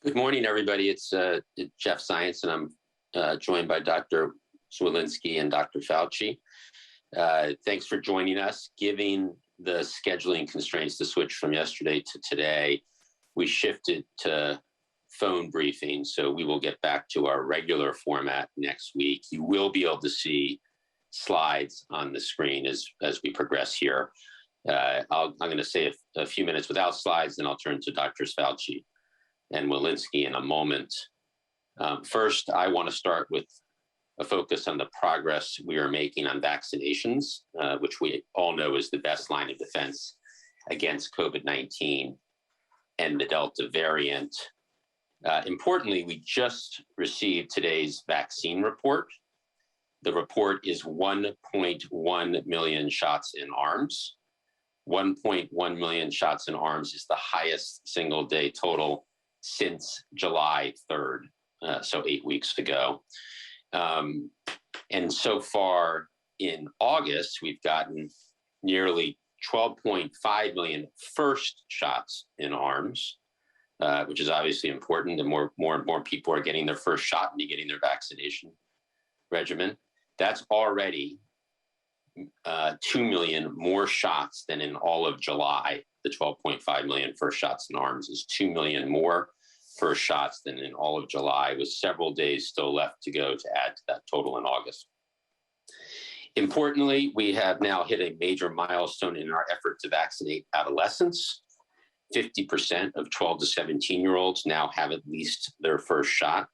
Good morning, everybody. It's Jeff Science, and I'm joined by Dr. Zwolinski and Dr. Fauci. Thanks for joining us. Given the scheduling constraints to switch from yesterday to today, we shifted to phone briefing, so we will get back to our regular format next week. You will be able to see slides on the screen as we progress here. I'm going to say a few minutes without slides, then I'll turn to Drs. Fauci and Walensky in a moment. First, I want to start with a focus on the progress we are making on vaccinations, which we all know is the best line of defense against COVID-19 and the Delta variant. Importantly, we just received today's vaccine report. The report is 1.1 million shots in arms. 1.1 million shots in arms is the highest single day total since July 3rd, so 8 weeks ago. And so far in August, we've gotten nearly 12.5 million first shots in arms, which is obviously important. The more and more people are getting their first shot and getting their vaccination regimen. That's already 2 million more shots than in all of July. The 12.5 million first shots in arms is 2 million more first shots than in all of July, with several days still left to go to add to that total in August. Importantly, we have now hit a major milestone in our effort to vaccinate adolescents. 50% of 12 to 17-year-olds now have at least their first shot.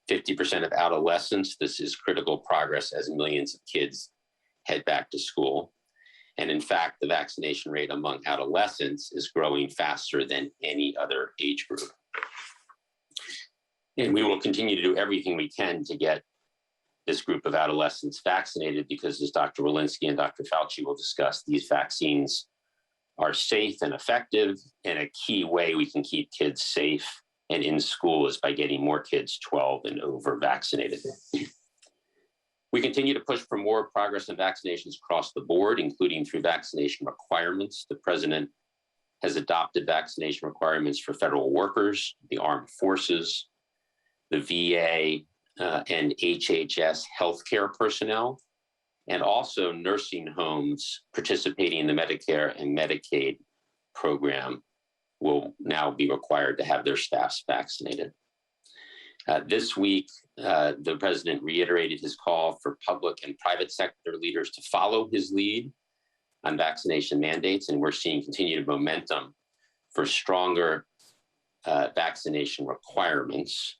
50% of adolescents, this is critical progress as millions of kids head back to school. And in fact, the vaccination rate among adolescents is growing faster than any other age group. And we will continue to do everything we can to get this group of adolescents vaccinated because, as Dr. Walensky and Dr. Fauci will discuss, these vaccines are safe and effective, and a key way we can keep kids safe and in school is by getting more kids 12 and over vaccinated. We continue to push for more progress in vaccinations across the board, including through vaccination requirements. The president has adopted vaccination requirements for federal workers, the armed forces, the VA, and HHS healthcare personnel, and also nursing homes participating in the Medicare and Medicaid program will now be required to have their staffs vaccinated. This week, the president reiterated his call for public and private sector leaders to follow his lead on vaccination mandates, and we're seeing continued momentum for stronger vaccination requirements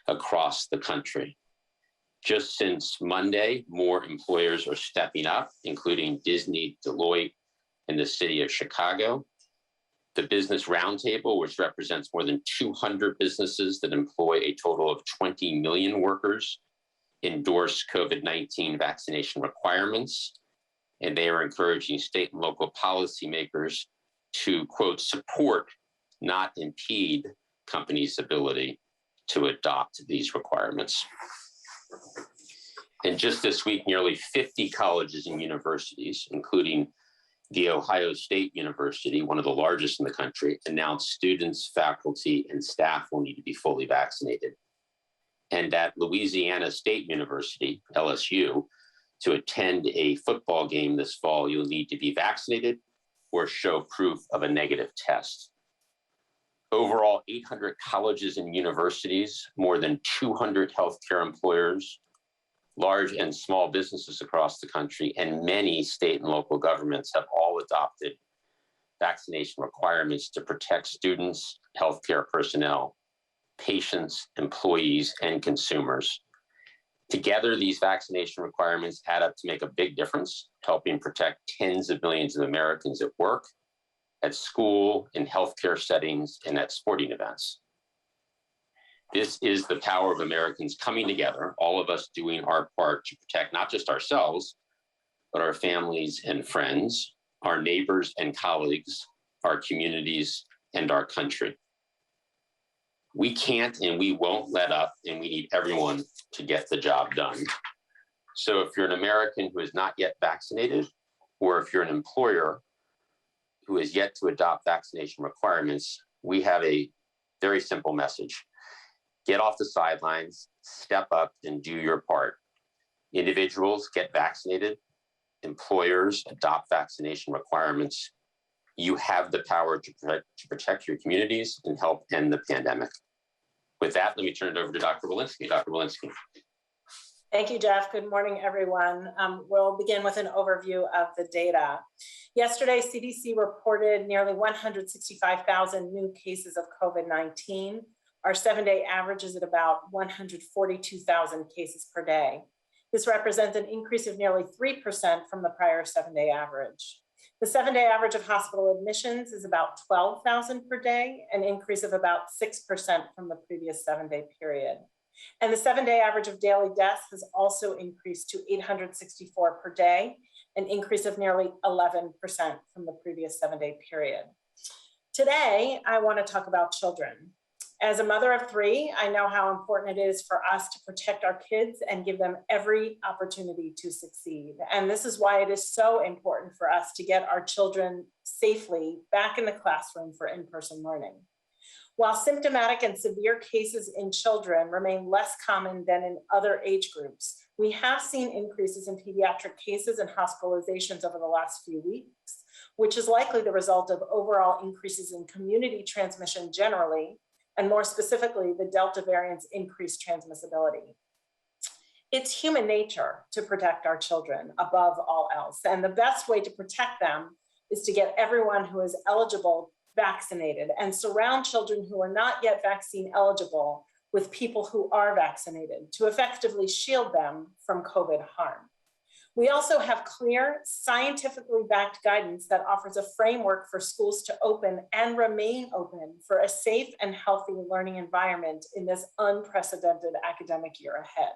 across the country. Just since Monday, more employers are stepping up, including Disney, Deloitte, and the city of Chicago. The Business Roundtable, which represents more than 200 businesses that employ a total of 20 million workers, endorsed COVID-19 vaccination requirements, and they are encouraging state and local policymakers to, quote, support, not impede companies' ability to adopt these requirements. And just this week, nearly 50 colleges and universities, including the Ohio State University, one of the largest in the country, announced students, faculty, and staff will need to be fully vaccinated. And at Louisiana State University, LSU, to attend a football game this fall, you'll need to be vaccinated or show proof of a negative test. Overall, 800 colleges and universities, more than 200 healthcare employers, large and small businesses across the country, and many state and local governments have all adopted vaccination requirements to protect students, healthcare personnel, patients, employees, and consumers. Together, these vaccination requirements add up to make a big difference, helping protect tens of millions of Americans at work, at school, in healthcare settings, and at sporting events. This is the power of Americans coming together, all of us doing our part to protect not just ourselves, but our families and friends, our neighbors and colleagues, our communities, and our country. We can't and we won't let up, and we need everyone to get the job done. So if you're an American who is not yet vaccinated, or if you're an employer who has yet to adopt vaccination requirements, we have a Very simple message. Get off the sidelines, step up and do your part. Individuals get vaccinated. Employers adopt vaccination requirements. You have the power to protect your communities and help end the pandemic. With that, let me turn it over to Dr. Walensky. Dr. Walensky. Thank you, Jeff. Good morning, everyone. We'll begin with an overview of the data. Yesterday, CDC reported nearly 165,000 new cases of COVID-19. Our 7-day average is at about 142,000 cases per day. This represents an increase of nearly 3% from the prior 7-day average. The 7-day average of hospital admissions is about 12,000 per day, an increase of about 6% from the previous 7-day period. And the 7-day average of daily deaths has also increased to 864 per day, an increase of nearly 11% from the previous 7-day period. Today, I want to talk about children. As a mother of 3, I know how important it is for us to protect our kids and give them every opportunity to succeed. And this is why it is so important for us to get our children safely back in the classroom for in-person learning. While symptomatic and severe cases in children remain less common than in other age groups, we have seen increases in pediatric cases and hospitalizations over the last few weeks, which is likely the result of overall increases in community transmission generally, and more specifically, the Delta variant's increased transmissibility. It's human nature to protect our children above all else, and the best way to protect them is to get everyone who is eligible vaccinated and surround children who are not yet vaccine eligible with people who are vaccinated to effectively shield them from COVID harm. We also have clear, scientifically backed guidance that offers a framework for schools to open and remain open for a safe and healthy learning environment in this unprecedented academic year ahead.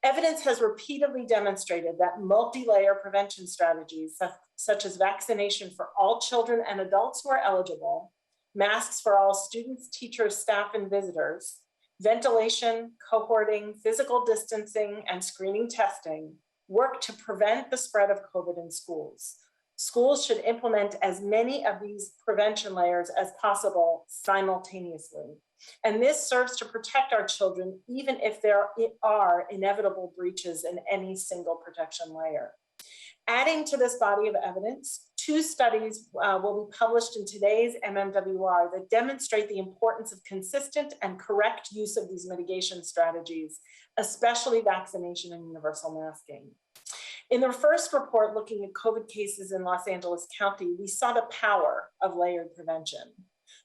Evidence has repeatedly demonstrated that multi-layer prevention strategies, such as vaccination for all children and adults who are eligible, masks for all students, teachers, staff, and visitors, ventilation, cohorting, physical distancing, and screening testing, work to prevent the spread of COVID in schools. Schools should implement as many of these prevention layers as possible simultaneously. And this serves to protect our children, even if there are inevitable breaches in any single protection layer. Adding to this body of evidence, 2 studies will be published in today's MMWR that demonstrate the importance of consistent and correct use of these mitigation strategies, especially vaccination and universal masking. In the first report looking at COVID cases in Los Angeles County, we saw the power of layered prevention.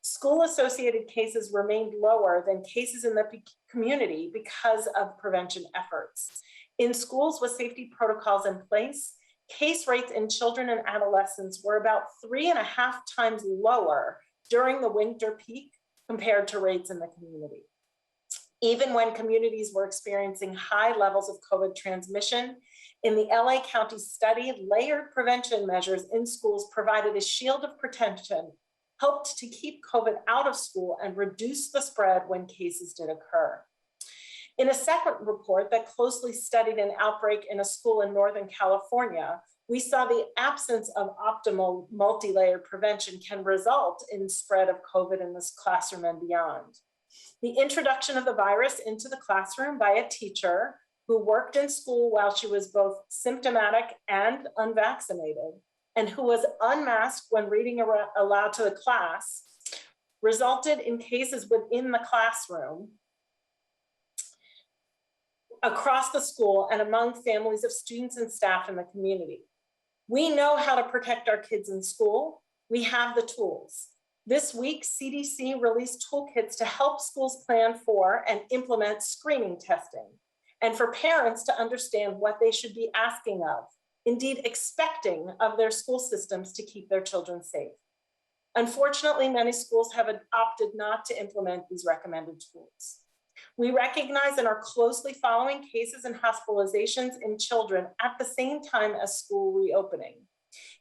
School-associated cases remained lower than cases in the community because of prevention efforts. In schools with safety protocols in place, case rates in children and adolescents were about 3.5 times lower during the winter peak compared to rates in the community. Even when communities were experiencing high levels of COVID transmission, in the LA County study, layered prevention measures in schools provided a shield of protection, helped to keep COVID out of school and reduce the spread when cases did occur. In a second report that closely studied an outbreak in a school in Northern California, we saw the absence of optimal multi-layered prevention can result in spread of COVID in this classroom and beyond. The introduction of the virus into the classroom by a teacher who worked in school while she was both symptomatic and unvaccinated, and who was unmasked when reading aloud to the class, resulted in cases within the classroom, across the school, and among families of students and staff in the community. We know how to protect our kids in school. We have the tools. This week, CDC released toolkits to help schools plan for and implement screening testing, and for parents to understand what they should be asking of, indeed expecting of their school systems to keep their children safe. Unfortunately, many schools have opted not to implement these recommended tools. We recognize and are closely following cases and hospitalizations in children at the same time as school reopening.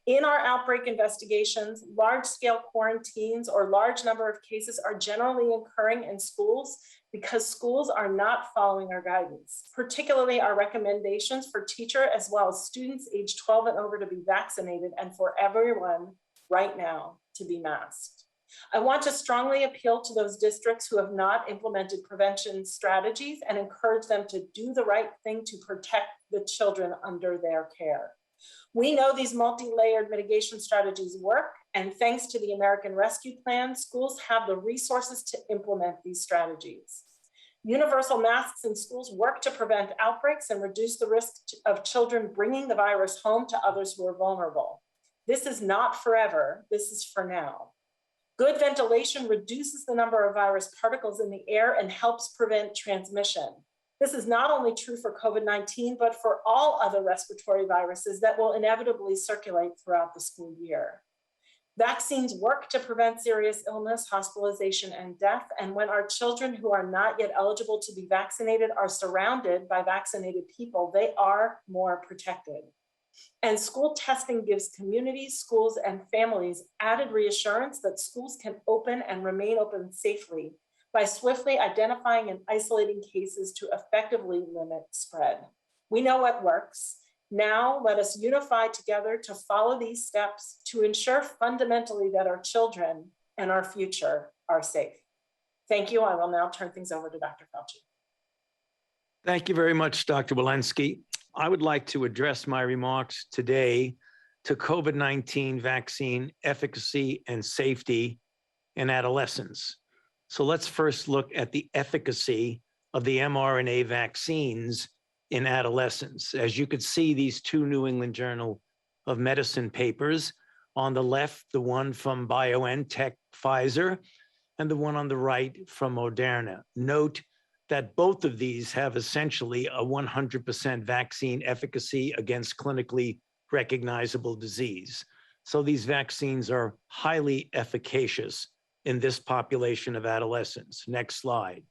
In our outbreak investigations, large-scale quarantines or large number of cases are generally occurring in schools because schools are not following our guidance, particularly our recommendations for teacher as well as students age 12 and over to be vaccinated and for everyone right now to be masked. I want to strongly appeal to those districts who have not implemented prevention strategies and encourage them to do the right thing to protect the children under their care. We know these multi-layered mitigation strategies work, and thanks to the American Rescue Plan, schools have the resources to implement these strategies. Universal masks in schools work to prevent outbreaks and reduce the risk of children bringing the virus home to others who are vulnerable. This is not forever, this is for now. Good ventilation reduces the number of virus particles in the air and helps prevent transmission. This is not only true for COVID-19, but for all other respiratory viruses that will inevitably circulate throughout the school year. Vaccines work to prevent serious illness, hospitalization, and death. And when our children who are not yet eligible to be vaccinated are surrounded by vaccinated people, they are more protected. And school testing gives communities, schools, and families added reassurance that schools can open and remain open safely by swiftly identifying and isolating cases to effectively limit spread. We know what works. Now let us unify together to follow these steps to ensure fundamentally that our children and our future are safe. Thank you. I will now turn things over to Dr. Fauci. Thank you very much, Dr. Walensky. I would like to address my remarks today to COVID-19 vaccine efficacy and safety in adolescents. So let's first look at the efficacy of the mRNA vaccines in adolescents. As you could see, these two New England Journal of Medicine papers, on the left, the one from BioNTech, Pfizer, and the one on the right from Moderna. Note that both of these have essentially a 100% vaccine efficacy against clinically recognizable disease. So these vaccines are highly efficacious in this population of adolescents. Next slide.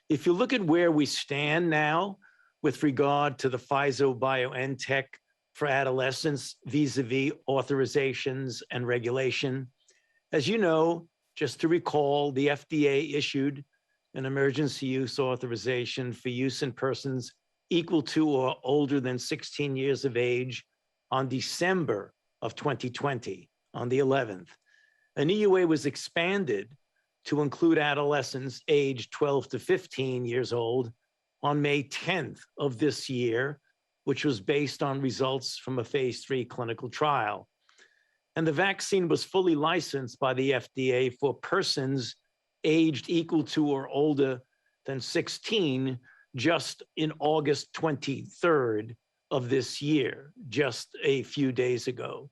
If you look at where we stand now with regard to the Pfizer-BioNTech for adolescents vis-a-vis authorizations and regulation, as you know, just to recall, the FDA issued an emergency use authorization for use in persons equal to or older than 16 years of age on December of 2020, on the 11th. An EUA was expanded to include adolescents aged 12 to 15 years old on May 10th of this year, which was based on results from a phase 3 clinical trial. And the vaccine was fully licensed by the FDA for persons aged equal to or older than 16 just in August 23rd of this year, just a few days ago.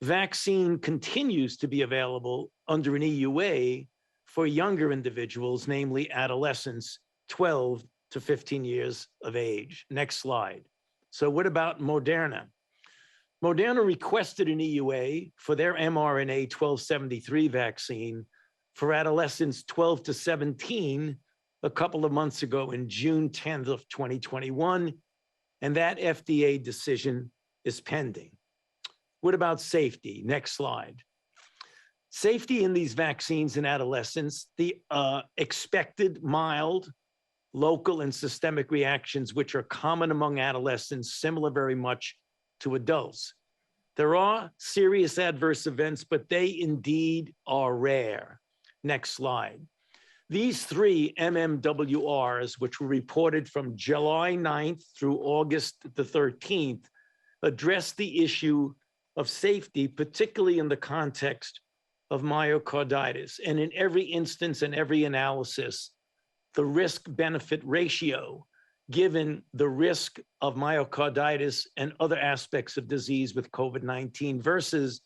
Vaccine continues to be available under an EUA for younger individuals, namely adolescents 12 to 15 years of age. Next slide. So what about Moderna? Moderna requested an EUA for their mRNA 1273 vaccine for adolescents 12 to 17 a couple of months ago in June 10th of 2021, and that FDA decision is pending. What about safety? Next slide. Safety in these vaccines in adolescents, the expected mild, local, and systemic reactions, which are common among adolescents, similar very much to adults. There are serious adverse events, but they indeed are rare. Next slide. These three MMWRs, which were reported from July 9th through August the 13th, address the issue of safety, particularly in the context of myocarditis. And in every instance and every analysis, the risk-benefit ratio, given the risk of myocarditis and other aspects of disease with COVID-19 versus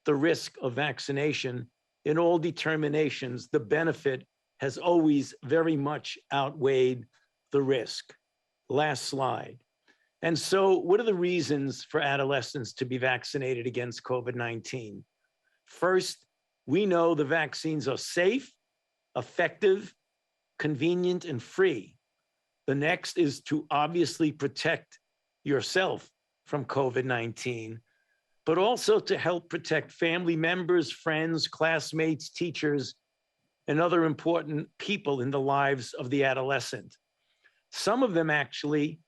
the risk of vaccination, in all determinations, the benefit has always very much outweighed the risk. Last slide. And so what are the reasons for adolescents to be vaccinated against COVID-19? First, we know the vaccines are safe, effective, convenient, and free. The next is to obviously protect yourself from COVID-19, but also to help protect family members, friends, classmates, teachers, and other important people in the lives of the adolescent. Some of them actually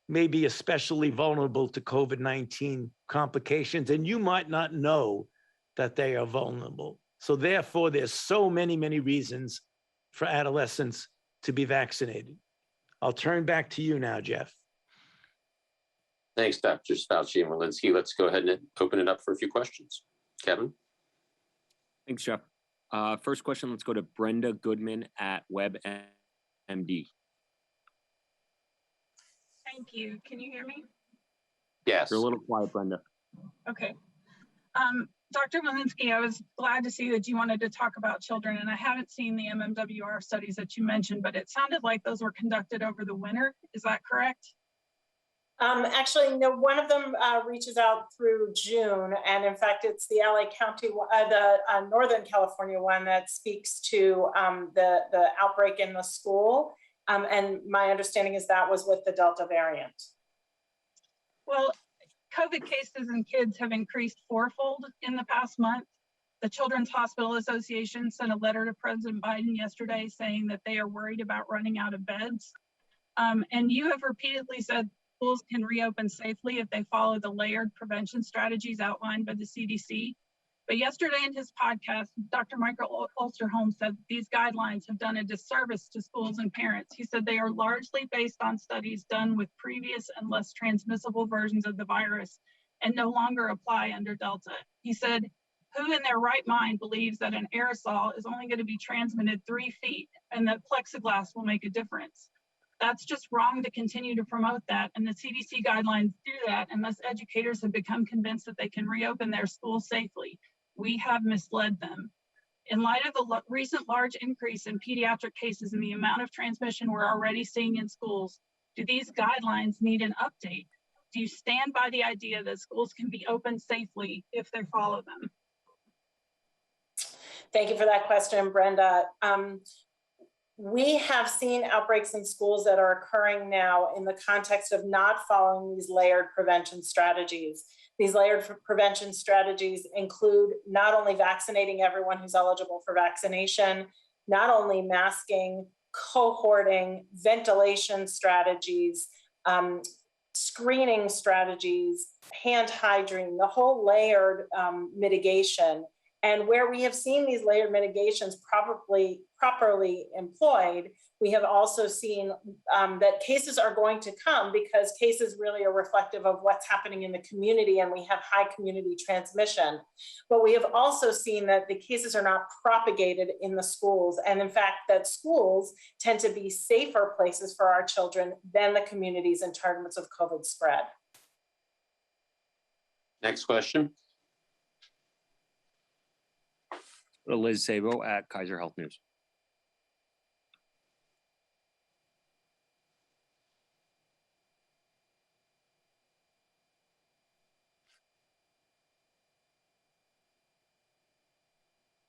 may be especially vulnerable to COVID-19 complications, and you might not know that they are vulnerable. So therefore, there's so many, many reasons for adolescents to be vaccinated. I'll turn back to you now, Jeff. Thanks, Dr. Fauci and Walensky. Let's go ahead and open it up for a few questions. Kevin? Thanks, Jeff. First question, let's go to Brenda Goodman at WebMD. Thank you. Can you hear me? Yes. You're a little quiet, Brenda. Okay. Dr. Walensky, I was glad to see that you wanted to talk about children, and I haven't seen the MMWR studies that you mentioned, but it sounded like those were conducted over the winter. Is that correct? Actually, no, one of them reaches out through June. And in fact, it's the LA County, the Northern California one that speaks to the outbreak in the school. And my understanding is that was with the Delta variant. Well, COVID cases in kids have increased fourfold in the past month. The Children's Hospital Association sent a letter to President Biden yesterday saying that they are worried about running out of beds. And you have repeatedly said schools can reopen safely if they follow the layered prevention strategies outlined by the CDC. But yesterday in his podcast, Dr. Michael Osterholm said these guidelines have done a disservice to schools and parents. He said they are largely based on studies done with previous and less transmissible versions of the virus and no longer apply under Delta. He said, who in their right mind believes that an aerosol is only going to be transmitted 3 feet and that plexiglass will make a difference? That's just wrong to continue to promote that. And the CDC guidelines do that unless educators have become convinced that they can reopen their schools safely. We have misled them. In light of the recent large increase in pediatric cases and the amount of transmission we're already seeing in schools, do these guidelines need an update? Do you stand by the idea that schools can be open safely if they follow them? Thank you for that question, Brenda. We have seen outbreaks in schools that are occurring now in the context of not following these layered prevention strategies. These layered prevention strategies include not only vaccinating everyone who's eligible for vaccination, not only masking, cohorting, ventilation strategies, screening strategies, hand hygiene, the whole layered mitigation. And where we have seen these layered mitigations properly employed, we have also seen that cases are going to come because cases really are reflective of what's happening in the community, and we have high community transmission. But we have also seen that the cases are not propagated in the schools, and in fact, that schools tend to be safer places for our children than the communities in terms of COVID spread. Next question. Liz Sabo at Kaiser Health News.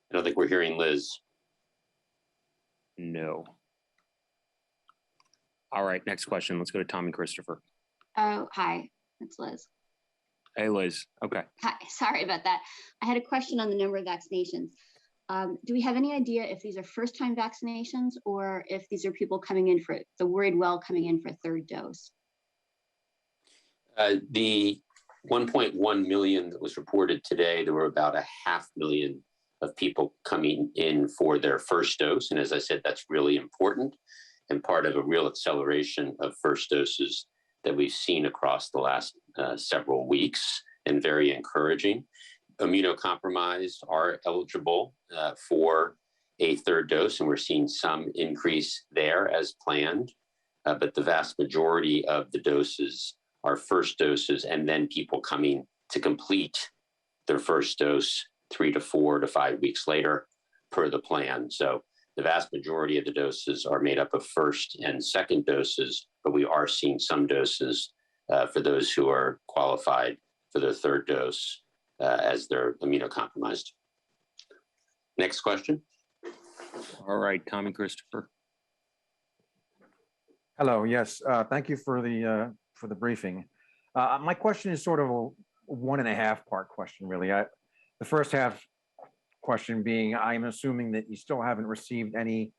I don't think we're hearing Liz. No. All right, next question. Let's go to Tom and Christopher. Oh, hi, it's Liz. Hey, Liz. Okay. Hi, sorry about that. I had a question on the number of vaccinations. Do we have any idea if these are first-time vaccinations or if these are people coming in for the worried well coming in for a third dose? The 1.1 million that was reported today, there were about 500,000 of people coming in for their first dose. And as I said, that's really important and part of a real acceleration of first doses that we've seen across the last several weeks, and very encouraging. Immunocompromised are eligible for a third dose, and we're seeing some increase there as planned. But the vast majority of the doses are first doses, and then people coming to complete their first dose 3 to 4 to 5 weeks later per the plan. So the vast majority of the doses are made up of first and second doses, but we are seeing some doses for those who are qualified for their third dose as they're immunocompromised. Next question. All right, Tom and Christopher. Hello. Yes. Thank you for the briefing. My question is sort of a 1.5 part question, really. The first half question being, I'm assuming that you still haven't received any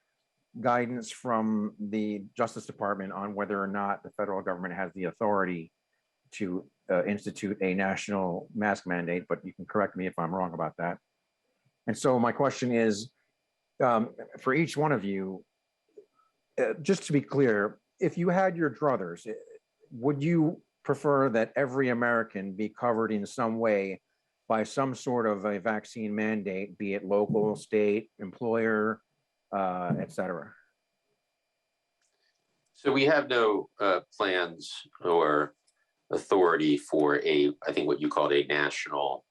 guidance from the Justice Department on whether or not the federal government has the authority to institute a national mask mandate, but you can correct me if I'm wrong about that. And so my question is, for each one of you, just to be clear, if you had your druthers, would you prefer that every American be covered in some way by some sort of a vaccine mandate, be it local, state, employer, et cetera? So we have no plans or authority for I think what you called a national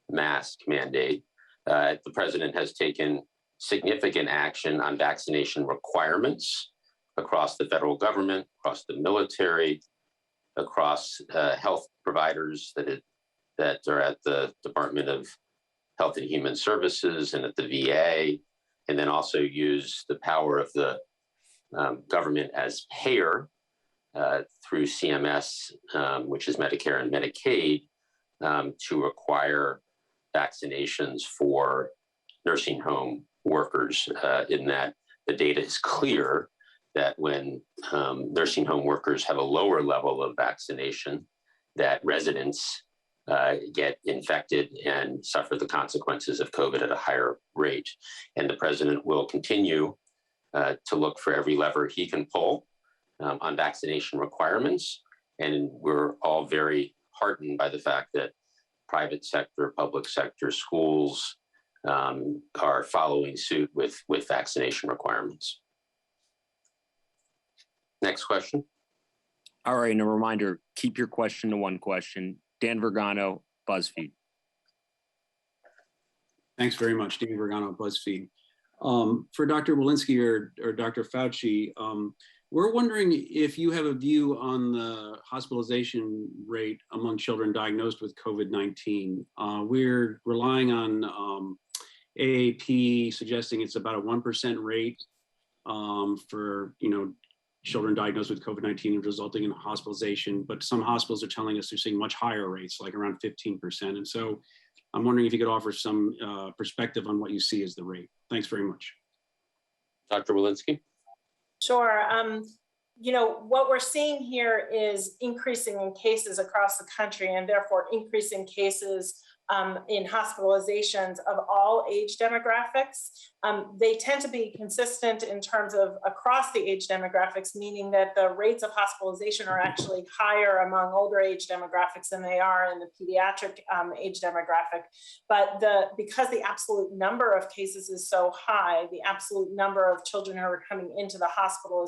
mask mandate. The president has taken significant action on vaccination requirements across the federal government, across the military, across health providers that are at the Department of Health and Human Services and at the VA, and then also use the power of the government as payer through CMS, which is Medicare and Medicaid, to require vaccinations for nursing home workers, in that the data is clear that when nursing home workers have a lower level of vaccination, that residents get infected and suffer the consequences of COVID at a higher rate. And the president will continue to look for every lever he can pull on vaccination requirements. And we're all very heartened by the fact that private sector, public sector, schools are following suit with vaccination requirements. Next question. All right, and a reminder, keep your question to one question. Dan Vergano, BuzzFeed. Thanks very much, Dan Vergano, BuzzFeed. For Dr. Walensky or Dr. Fauci, we're wondering if you have a view on the hospitalization rate among children diagnosed with COVID-19. We're relying on AAP suggesting it's about a 1% rate for children diagnosed with COVID-19 resulting in hospitalization, but some hospitals are telling us they're seeing much higher rates, like around 15%. And so I'm wondering if you could offer some perspective on what you see as the rate. Thanks very much. Dr. Walensky? Sure. What we're seeing here is increasing in cases across the country and therefore increasing cases in hospitalizations of all age demographics. They tend to be consistent in terms of across the age demographics, meaning that the rates of hospitalization are actually higher among older age demographics than they are in the pediatric age demographic. But because the absolute number of cases is so high, the absolute number of children who are coming into the hospital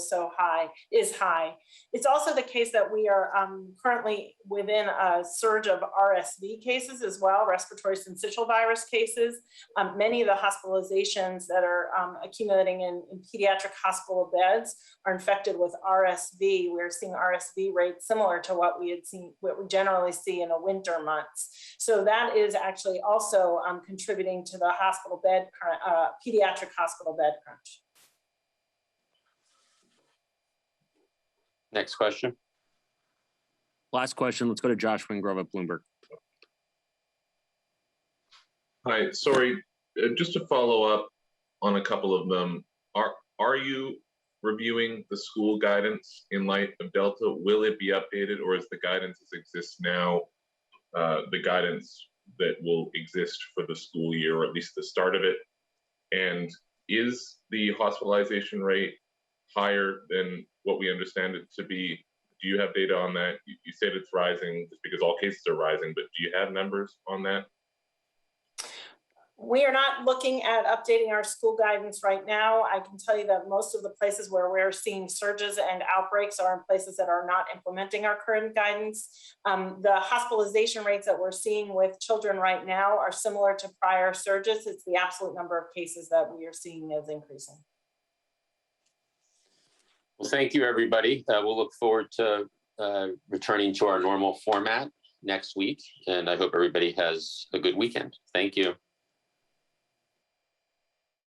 is high. It's also the case that we are currently within a surge of RSV cases as well, respiratory syncytial virus cases. Many of the hospitalizations that are accumulating in pediatric hospital beds are infected with RSV. We're seeing RSV rates similar to what we generally see in the winter months. So that is actually also contributing to the hospital bed, pediatric hospital bed crunch. Next question. Last question. Let's go to Josh Wingrove at Bloomberg. Hi, sorry, just to follow up on a couple of them. Are you reviewing the school guidance in light of Delta? Will it be updated, or is the guidance as exists now the guidance that will exist for the school year, or at least the start of it? And is the hospitalization rate higher than what we understand it to be? Do you have data on that? You said it's rising just because all cases are rising, but do you have numbers on that? We are not looking at updating our school guidance right now. I can tell you that most of the places where we're seeing surges and outbreaks are in places that are not implementing our current guidance. The hospitalization rates that we're seeing with children right now are similar to prior surges. It's the absolute number of cases that we are seeing as increasing. Well, thank you, everybody. We'll look forward to returning to our normal format next week, and I hope everybody has a good weekend. Thank you.